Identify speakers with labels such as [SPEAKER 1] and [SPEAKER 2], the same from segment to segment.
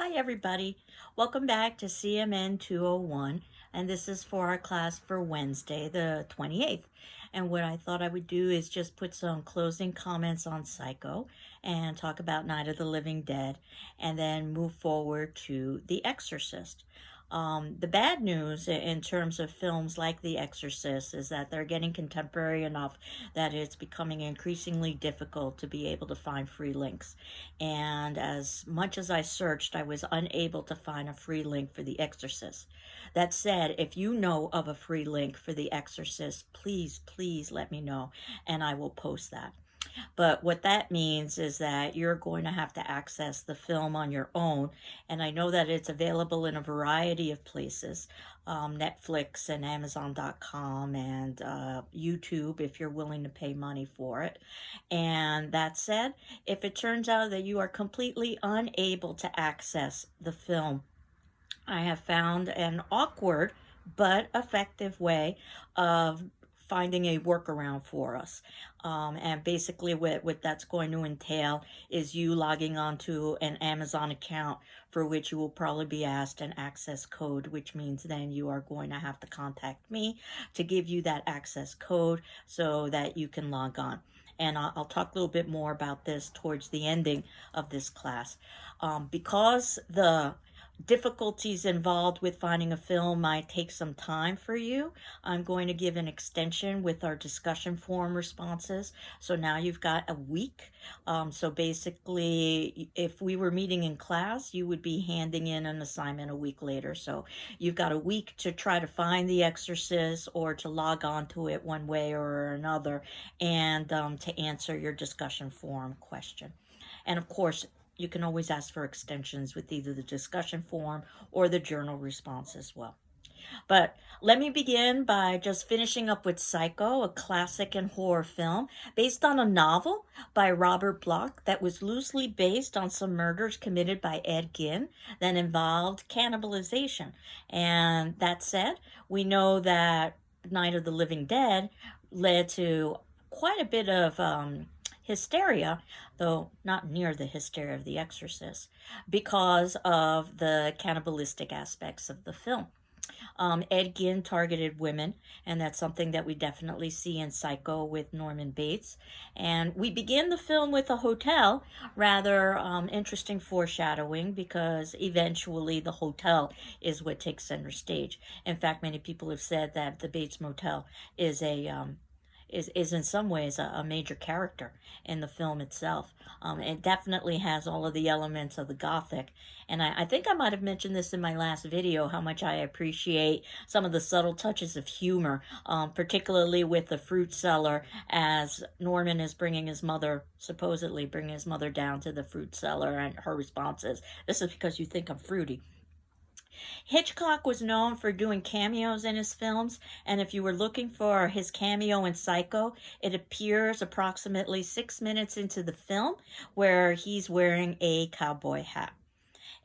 [SPEAKER 1] Hi everybody, welcome back to CMN 201, and this is for our class for Wednesday the 28th. And what I thought I would do is just put some closing comments on Psycho and talk about Night of the Living Dead, and then move forward to The Exorcist. The bad news in terms of films like The Exorcist is that they're getting contemporary enough that it's becoming increasingly difficult to be able to find free links. And as much as I searched, I was unable to find a free link for The Exorcist. That said, if you know of a free link for The Exorcist, please let me know and I will post that. But what that means is that you're going to have to access the film on your own. And I know that it's available in a variety of places, Netflix and Amazon.com and YouTube if you're willing to pay money for it. And that said, if it turns out that you are completely unable to access the film, I have found an awkward but effective way of finding a workaround for us. And basically, what that's going to entail is you logging onto an Amazon account for which you will probably be asked an access code, which means then you are going to have to contact me to give you that access code so that you can log on. And I'll talk a little bit more about this towards the ending of this class. Because the difficulties involved with finding a film might take some time for you, I'm going to give an extension with our discussion forum responses. So now you've got a week. So basically, if we were meeting in class, you would be handing in an assignment a week later. So you've got a week to try to find The Exorcist or to log on to it one way or another and to answer your discussion forum question. And of course, you can always ask for extensions with either the discussion forum or the journal response as well. But let me begin by just finishing up with Psycho, a classic and horror film based on a novel by Robert Bloch that was loosely based on some murders committed by Ed Gein that involved cannibalization. And that said, we know that Night of the Living Dead led to quite a bit of hysteria, though not near the hysteria of The Exorcist, because of the cannibalistic aspects of the film. Ed Gein targeted women, and that's something that we definitely see in Psycho with Norman Bates. And we begin the film with a hotel, rather interesting foreshadowing because eventually the hotel is what takes center stage. In fact, many people have said that the Bates Motel is is in some ways a major character in the film itself. It definitely has all of the elements of the Gothic. And I think I might have mentioned this in my last video, how much I appreciate some of the subtle touches of humor, particularly with the fruit cellar as Norman is bringing his mother, supposedly bringing his mother down to the fruit cellar, and her response is, "This is because you think I'm fruity." Hitchcock was known for doing cameos in his films, and if you were looking for his cameo in Psycho, it appears approximately 6 minutes into the film where he's wearing a cowboy hat.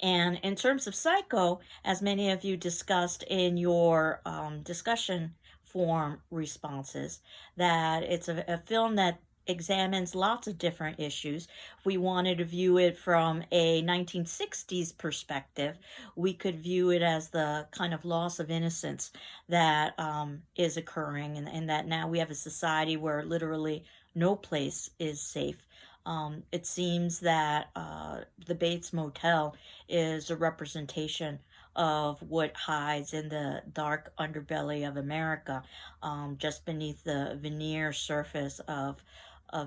[SPEAKER 1] And in terms of Psycho, as many of you discussed in your discussion forum responses, that it's a film that examines lots of different issues. We wanted to view it from a 1960s perspective. We could view it as the kind of loss of innocence that is occurring, and that now we have a society where literally no place is safe. It seems that the Bates Motel is a representation of what hides in the dark underbelly of America, just beneath the veneer surface of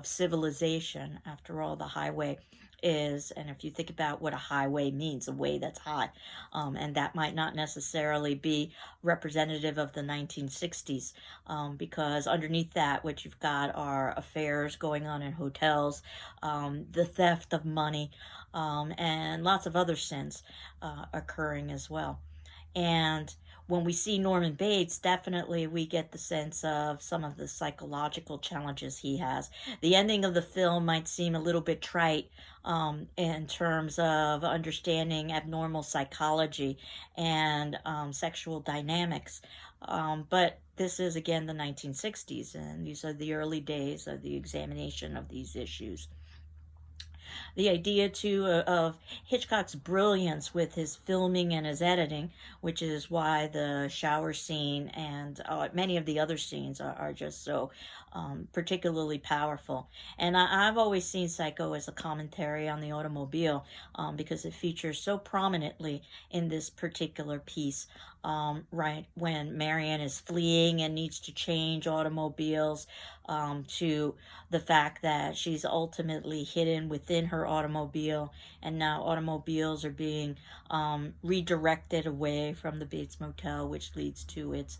[SPEAKER 1] civilization. After all, the highway is, and if you think about what a highway means, a way that's high, and that might not necessarily be representative of the 1960s, because underneath that, what you've got are affairs going on in hotels, the theft of money, and lots of other sins occurring as well. And when we see Norman Bates, definitely we get the sense of some of the psychological challenges he has. The ending of the film might seem a little bit trite in terms of understanding abnormal psychology and sexual dynamics. But this is, again, the 1960s, and these are the early days of the examination of these issues. The idea, too, of Hitchcock's brilliance with his filming and his editing, which is why the shower scene and many of the other scenes are just so particularly powerful. And I've always seen Psycho as a commentary on the automobile because it features so prominently in this particular piece. Right when Marion is fleeing and needs to change automobiles, to the fact that she's ultimately hidden within her automobile, and now automobiles are being redirected away from the Bates Motel, which leads to its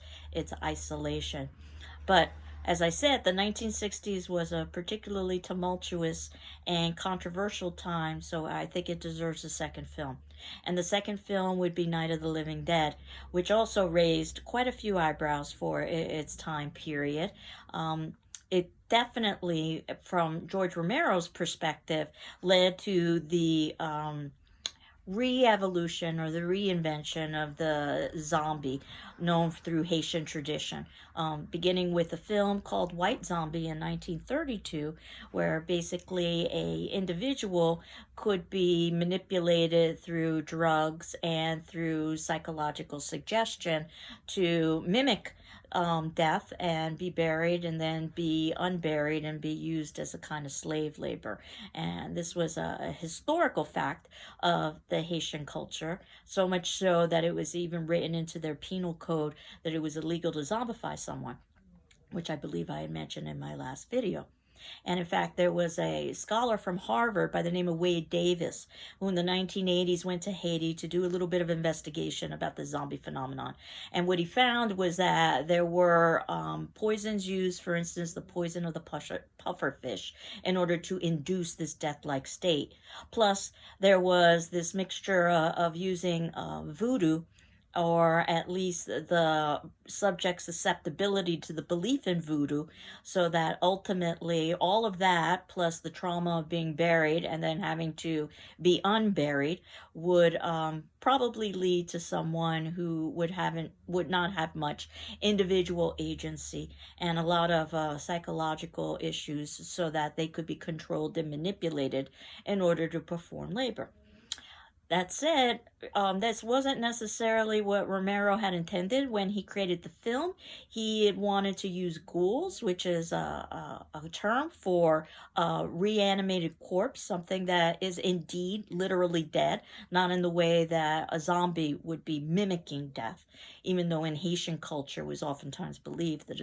[SPEAKER 1] isolation. But as I said, the 1960s was a particularly tumultuous and controversial time, so I think it deserves a second film. And the second film would be Night of the Living Dead, which also raised quite a few eyebrows for its time period. It definitely, from George Romero's perspective, led to the re-evolution or the reinvention of the zombie known through Haitian tradition, beginning with a film called White Zombie in 1932, where basically a individual could be manipulated through drugs and through psychological suggestion to mimic death and be buried and then be unburied and be used as a kind of slave labor. And this was a historical fact of the Haitian culture, so much so that it was even written into their penal code that it was illegal to zombify someone, which I believe I had mentioned in my last video. And in fact, there was a scholar from Harvard by the name of Wade Davis, who in the 1980s went to Haiti to do a little bit of investigation about the zombie phenomenon. And what he found was that there were poisons used, for instance, the poison of the pufferfish, in order to induce this death-like state. Plus, there was this mixture of using voodoo, or at least the subject's susceptibility to the belief in voodoo, so that ultimately all of that, plus the trauma of being buried and then having to be unburied, would probably lead to someone who would not have much individual agency and a lot of psychological issues, so that they could be controlled and manipulated in order to perform labor. That said, this wasn't necessarily what Romero had intended when he created the film. He had wanted to use ghouls, which is a term for a reanimated corpse, something that is indeed literally dead, not in the way that a zombie would be mimicking death, even though in Haitian culture it was oftentimes believed that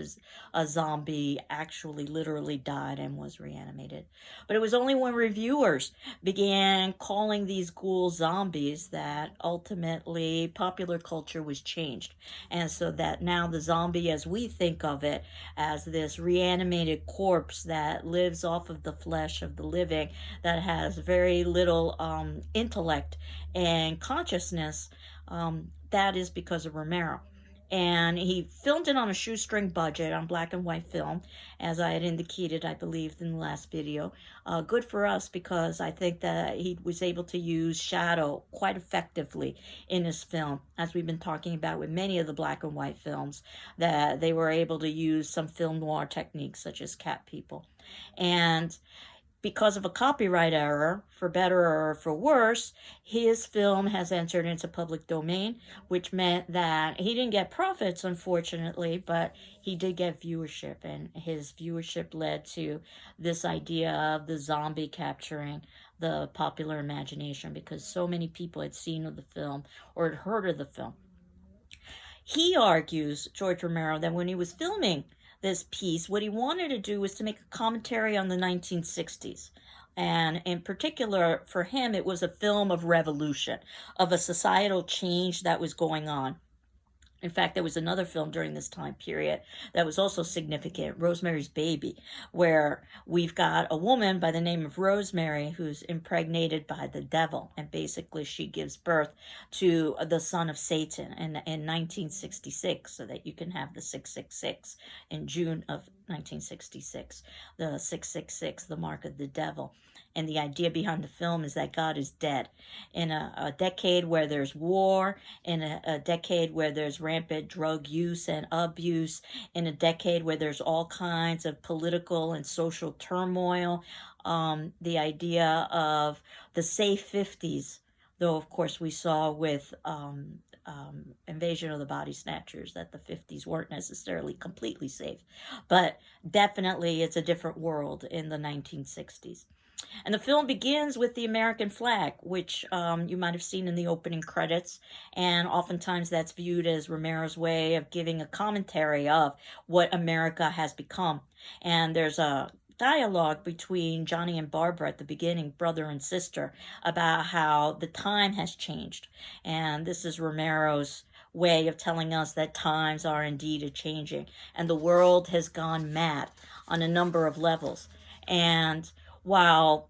[SPEAKER 1] a zombie actually literally died and was reanimated. But it was only when reviewers began calling these ghouls zombies that ultimately popular culture was changed. And so that now the zombie, as we think of it, as this reanimated corpse that lives off of the flesh of the living, that has very little intellect and consciousness, that is because of Romero. And he filmed it on a shoestring budget on black and white film, as I had indicated, I believe, in the last video. Good for us, because I think that he was able to use shadow quite effectively in his film, as we've been talking about with many of the black and white films, that they were able to use some film noir techniques such as cat people. And because of a copyright error, for better or for worse, his film has entered into public domain, which meant that he didn't get profits, unfortunately, but he did get viewership, and his viewership led to this idea of the zombie capturing the popular imagination, because so many people had seen of the film or had heard of the film. He argues, George Romero, that when he was filming this piece, what he wanted to do was to make a commentary on the 1960s. And in particular, for him, it was a film of revolution, of a societal change that was going on. In fact, there was another film during this time period that was also significant, Rosemary's Baby, where we've got a woman by the name of Rosemary who's impregnated by the devil, and basically she gives birth to the son of Satan in 1966, so that you can have the 666 in June of 1966, the 666, the mark of the devil. And the idea behind the film is that God is dead. In a decade where there's war, in a decade where there's rampant drug use and abuse, in a decade where there's all kinds of political and social turmoil, The idea of the safe 50s, though of course we saw with Invasion of the Body Snatchers that the 50s weren't necessarily completely safe, but definitely it's a different world in the 1960s. And the film begins with the American flag, which you might have seen in the opening credits. And oftentimes that's viewed as Romero's way of giving a commentary of what America has become. And there's a dialogue between Johnny and Barbara at the beginning, brother and sister, about how the time has changed. And this is Romero's way of telling us that times are indeed a changing and the world has gone mad on a number of levels. And while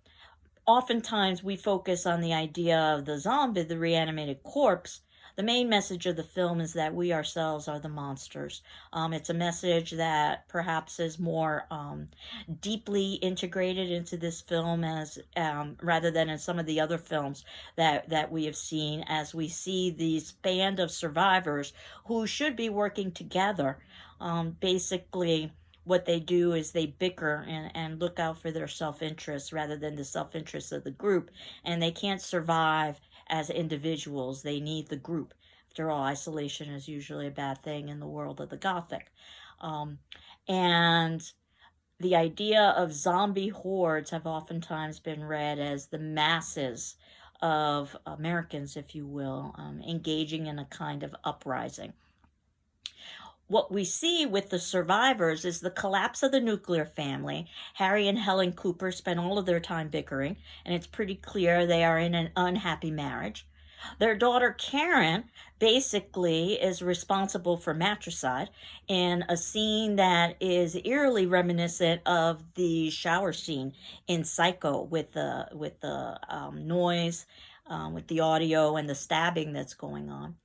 [SPEAKER 1] oftentimes we focus on the idea of the zombie, the reanimated corpse, the main message of the film is that we ourselves are the monsters. It's a message that perhaps is more deeply integrated into this film as rather than in some of the other films that we have seen, as we see these band of survivors who should be working together. Basically, what they do is they bicker and look out for their self-interest rather than the self-interest of the group, and they can't survive as individuals. They need the group. After all, isolation is usually a bad thing in the world of the Gothic. And the idea of zombie hordes have oftentimes been read as the masses of Americans, if you will, engaging in a kind of uprising. What we see with the survivors is the collapse of the nuclear family. Harry and Helen Cooper spend all of their time bickering, and it's pretty clear they are in an unhappy marriage. Their daughter Karen basically is responsible for matricide in a scene that is eerily reminiscent of the shower scene in Psycho, with the noise, with the audio and the stabbing that's going on.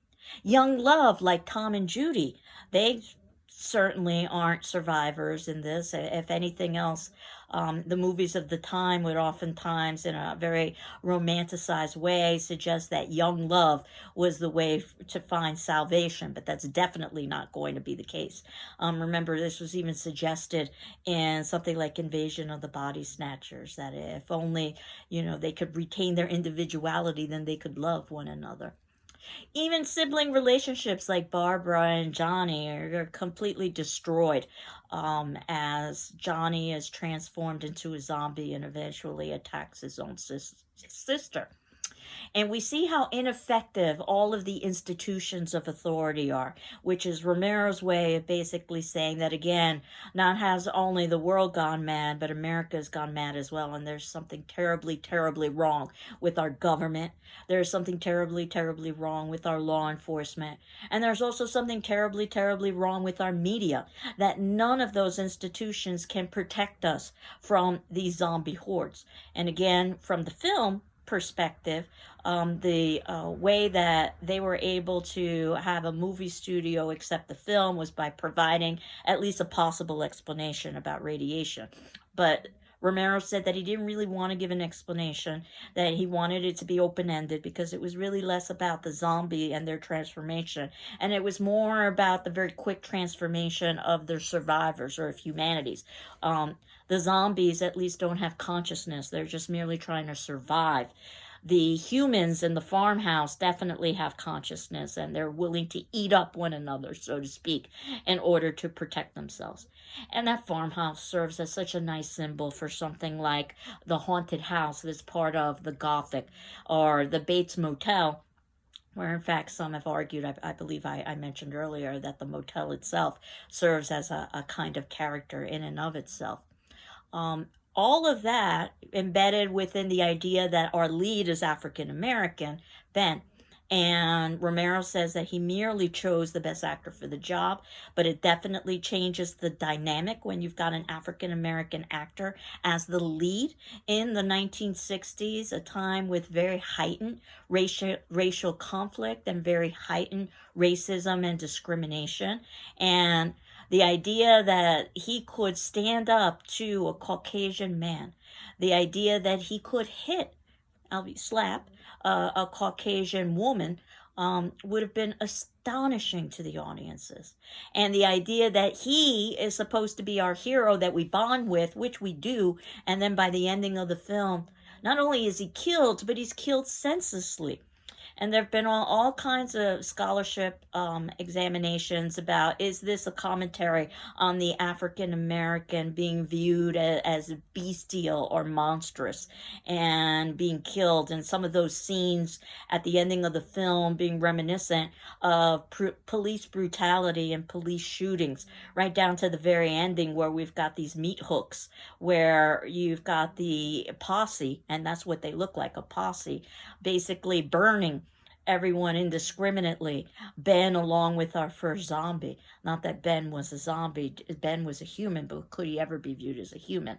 [SPEAKER 1] Young love, like Tom and Judy, they certainly aren't survivors in this. If anything else, the movies of the time would oftentimes, in a very romanticized way, suggest that young love was the way to find salvation, but that's definitely not going to be the case. Remember, this was even suggested in something like Invasion of the Body Snatchers, that if only, they could retain their individuality, then they could love one another. Even sibling relationships like Barbara and Johnny are completely destroyed as Johnny is transformed into a zombie and eventually attacks his own sister. And we see how ineffective all of the institutions of authority are, which is Romero's way of basically saying that, again, not has only the world gone mad, but America's gone mad as well. And there's something terribly, terribly wrong with our government. There's something terribly, terribly wrong with our law enforcement. And there's also something terribly, terribly wrong with our media, that none of those institutions can protect us from these zombie hordes. And again, from the film perspective, the way that they were able to have a movie studio accept the film was by providing at least a possible explanation about radiation. But Romero said that he didn't really want to give an explanation, that he wanted it to be open-ended because it was really less about the zombie and their transformation, and it was more about the very quick transformation of their survivors, or of humanities. The zombies at least don't have consciousness. They're just merely trying to survive. The humans in the farmhouse definitely have consciousness, and they're willing to eat up one another, so to speak, in order to protect themselves. And that farmhouse serves as such a nice symbol for something like the haunted house that's part of the Gothic, or the Bates Motel, where in fact some have argued, I believe I mentioned earlier, that the motel itself serves as a kind of character in and of itself. All of that embedded within the idea that our lead is African American, Ben. And Romero says that he merely chose the best actor for the job, but it definitely changes the dynamic when you've got an African American actor as the lead in the 1960s, a time with very heightened racial conflict and very heightened racism and discrimination. And the idea that he could stand up to a Caucasian man, the idea that he could hit, slap, a Caucasian woman, would have been astonishing to the audiences. And the idea that he is supposed to be our hero that we bond with, which we do, and then by the ending of the film, not only is he killed, but he's killed senselessly. And there have been all kinds of scholarship examinations about, is this a commentary on the African American being viewed as bestial or monstrous and being killed, and some of those scenes at the ending of the film being reminiscent of police brutality and police shootings, right down to the very ending where we've got these meat hooks where you've got the posse, and that's what they look like, a posse, basically burning everyone indiscriminately. Ben, along with our first zombie. Not that Ben was a zombie, Ben was a human, but could he ever be viewed as a human?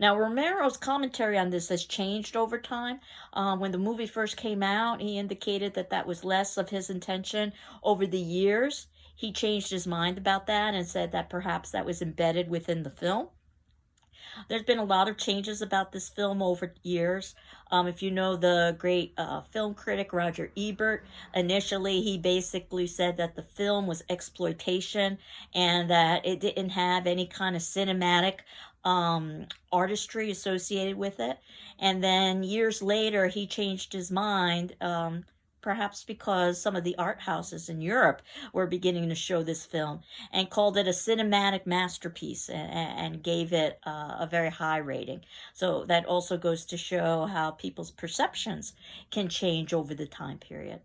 [SPEAKER 1] Now, Romero's commentary on this has changed over time. When the movie first came out, he indicated that that was less of his intention. Over the years, he changed his mind about that and said that perhaps that was embedded within the film. There's been a lot of changes about this film over years. If you know the great film critic Roger Ebert, initially he basically said that the film was exploitation and that it didn't have any kind of cinematic artistry associated with it. And then years later, he changed his mind. Perhaps because some of the art houses in Europe were beginning to show this film, and called it a cinematic masterpiece, and gave it a very high rating. So that also goes to show how people's perceptions can change over the time period.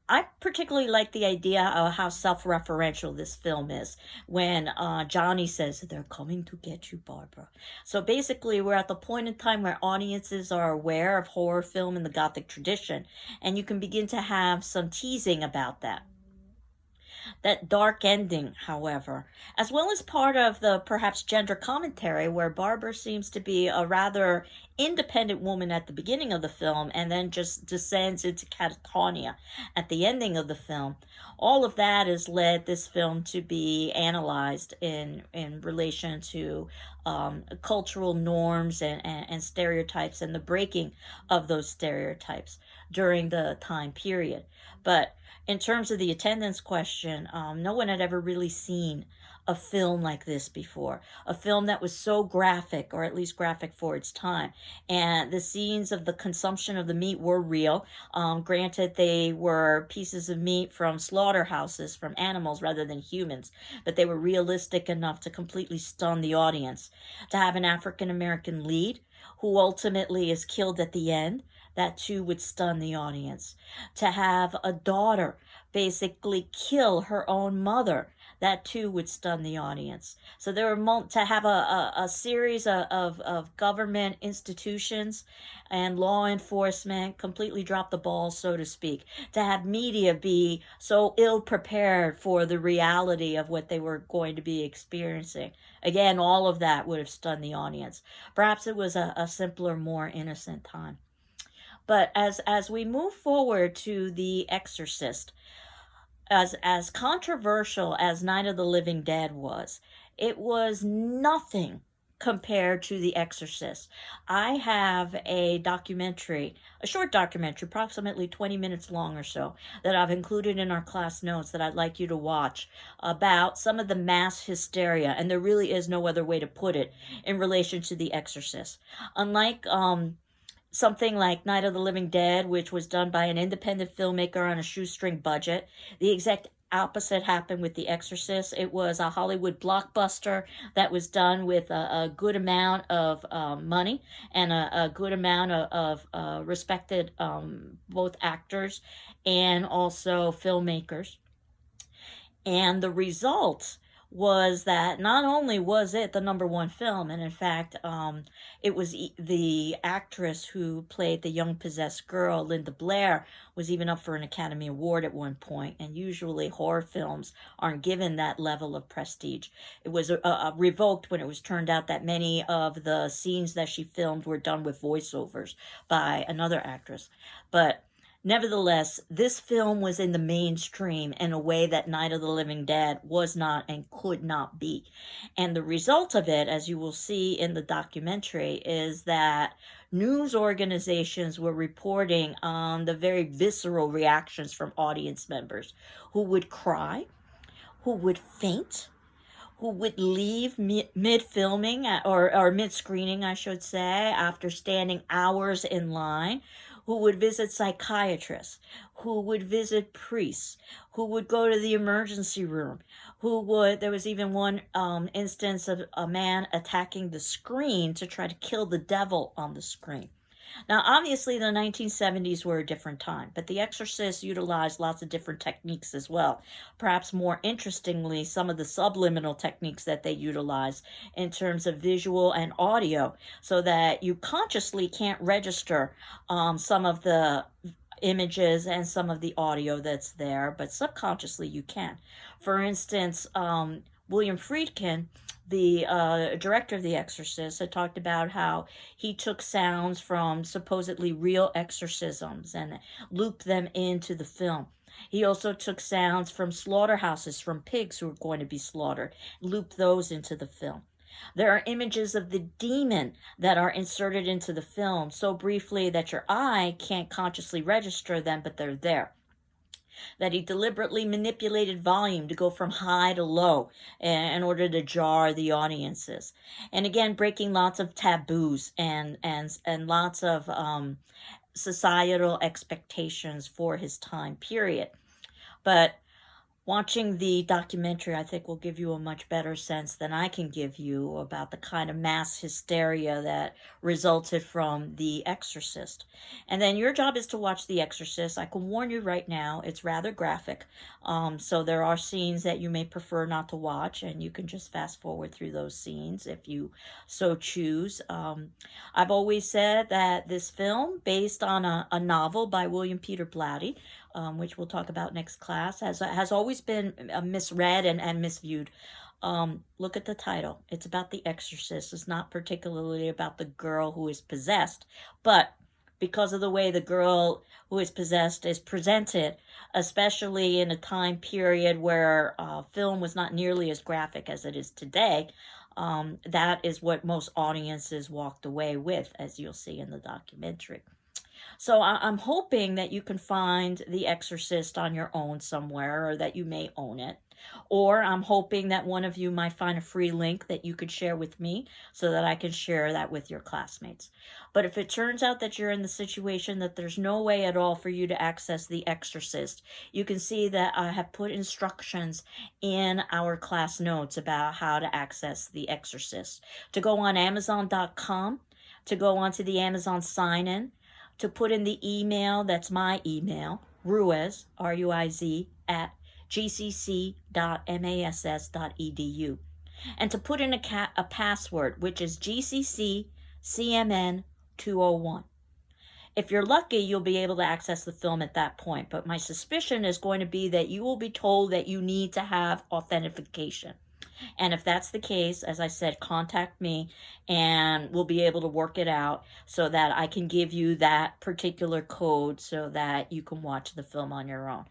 [SPEAKER 1] I particularly like the idea of how self-referential this film is when Johnny says, "They're coming to get you, Barbara." So basically, we're at the point in time where audiences are aware of horror film in the Gothic tradition, and you can begin to have some teasing about that. That dark ending, however, as well as part of the perhaps gender commentary where Barbara seems to be a rather independent woman at the beginning of the film and then just descends into catatonia at the ending of the film, all of that has led this film to be analyzed in relation to cultural norms and stereotypes and the breaking of those stereotypes during the time period. But in terms of the attendance question, no one had ever really seen a film like this before. A film that was so graphic, or at least graphic for its time. And the scenes of the consumption of the meat were real. Granted, they were pieces of meat from slaughterhouses, from animals rather than humans. But they were realistic enough to completely stun the audience. To have an African American lead who ultimately is killed at the end, that too would stun the audience. To have a daughter basically kill her own mother, that too would stun the audience. So there were to have a series of government institutions and law enforcement completely drop the ball, so to speak. To have media be so ill prepared for the reality of what they were going to be experiencing. Again, all of that would have stunned the audience. Perhaps it was a simpler, more innocent time. But as we move forward to The Exorcist, as controversial as Night of the Living Dead was, it was nothing compared to The Exorcist. I have a documentary, a short documentary, approximately 20 minutes long or so, that I've included in our class notes that I'd like you to watch about some of the mass hysteria, and there really is no other way to put it, in relation to The Exorcist. Unlike something like Night of the Living Dead, which was done by an independent filmmaker on a shoestring budget, the exact opposite happened with The Exorcist. It was a Hollywood blockbuster that was done with a good amount of money and a good amount of respected both actors and also filmmakers. And the result was that not only was it the number one film, and in fact, it was the actress who played the young possessed girl, Linda Blair, was even up for an Academy Award at one point, and usually horror films aren't given that level of prestige. It was revoked when it was turned out that many of the scenes that she filmed were done with voiceovers by another actress. But Nevertheless, this film was in the mainstream in a way that Night of the Living Dead was not and could not be. And the result of it, as you will see in the documentary, is that news organizations were reporting on the very visceral reactions from audience members who would cry, who would faint, who would leave mid filming or mid screening, I should say, after standing hours in line, who would visit psychiatrists, who would visit priests, who would go to the emergency room, there was even one instance of a man attacking the screen to try to kill the devil on the screen. Now, obviously, the 1970s were a different time, but The Exorcist utilized lots of different techniques as well. Perhaps more interestingly, some of the subliminal techniques that they utilize in terms of visual and audio, so that you consciously can't register some of the images and some of the audio that's there, but subconsciously you can. For instance, William Friedkin, the director of The Exorcist, had talked about how he took sounds from supposedly real exorcisms and looped them into the film. He also took sounds from slaughterhouses, from pigs who were going to be slaughtered, looped those into the film. There are images of the demon that are inserted into the film so briefly that your eye can't consciously register them, but they're there. That he deliberately manipulated volume to go from high to low in order to jar the audiences. And again, breaking lots of taboos and lots of societal expectations for his time period. But watching the documentary, I think, will give you a much better sense than I can give you about the kind of mass hysteria that resulted from The Exorcist. And then your job is to watch The Exorcist. I can warn you right now, it's rather graphic. So there are scenes that you may prefer not to watch, and you can just fast forward through those scenes if you so choose. I've always said that this film, based on a novel by William Peter Blatty, which we'll talk about next class, has always been misread and misviewed. Look at the title. It's about the exorcist. It's not particularly about the girl who is possessed, but because of the way the girl who is possessed is presented, especially in a time period where film was not nearly as graphic as it is today, that is what most audiences walked away with, as you'll see in the documentary. So I'm hoping that you can find The Exorcist on your own somewhere, or that you may own it. Or I'm hoping that one of you might find a free link that you could share with me so that I can share that with your classmates. But if it turns out that you're in the situation that there's no way at all for you to access The Exorcist, you can see that I have put instructions in our class notes about how to access The Exorcist. To go on Amazon.com, to go onto the Amazon sign-in, to put in the email, that's my email, Ruiz, R-U-I-Z, at gcc.mass.edu. And to put in a password, which is GCCCMN201. If you're lucky, you'll be able to access the film at that point. But my suspicion is going to be that you will be told that you need to have authentication. And if that's the case, as I said, contact me and we'll be able to work it out so that I can give you that particular code so that you can watch the film on your own.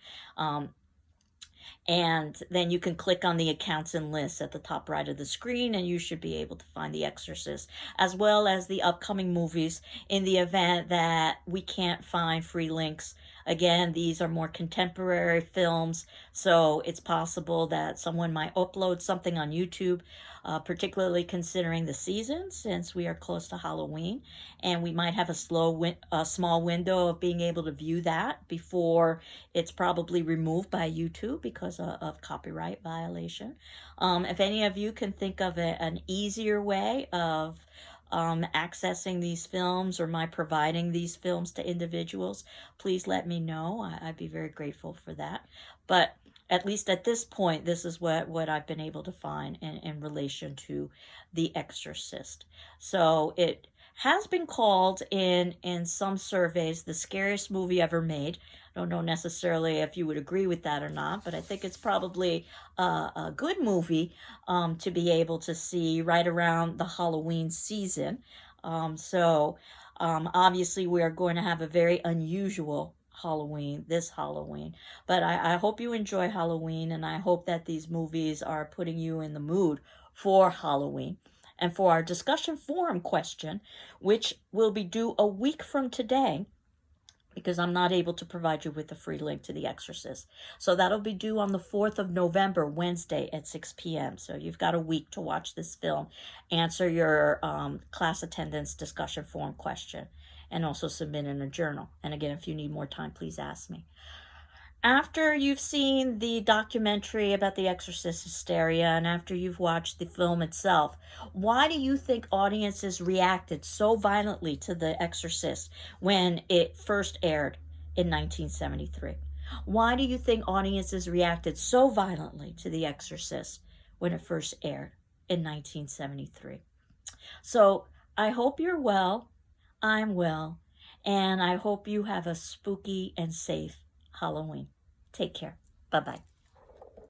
[SPEAKER 1] And then you can click on the accounts and lists at the top right of the screen, and you should be able to find The Exorcist, as well as the upcoming movies in the event that we can't find free links. Again, these are more contemporary films, so it's possible that someone might upload something on YouTube, particularly considering the season, since we are close to Halloween, and we might have a small window of being able to view that before it's probably removed by YouTube because of copyright violation. If any of you can think of an easier way of accessing these films, or my providing these films to individuals, please let me know. I'd be very grateful for that. But at least at this point, this is what I've been able to find in relation to The Exorcist. So it has been called in some surveys the scariest movie ever made. I don't know necessarily if you would agree with that or not, but I think it's probably a good movie to be able to see right around the Halloween season. Obviously we are going to have a very unusual Halloween, this Halloween. But I hope you enjoy Halloween, and I hope that these movies are putting you in the mood for Halloween. And for our discussion forum question, which will be due a week from today, because I'm not able to provide you with a free link to The Exorcist. So that'll be due on the 4th of November, Wednesday at 6 p.m. So you've got a week to watch this film, answer your class attendance discussion forum question, and also submit in a journal. And again, if you need more time, please ask me. After you've seen the documentary about the Exorcist hysteria and after you've watched the film itself, why do you think audiences reacted so violently to The Exorcist when it first aired in 1973? Why do you think audiences reacted so violently to The Exorcist when it first aired in 1973? So I hope you're well. I'm well. And I hope you have a spooky and safe Halloween. Take care. Bye-bye.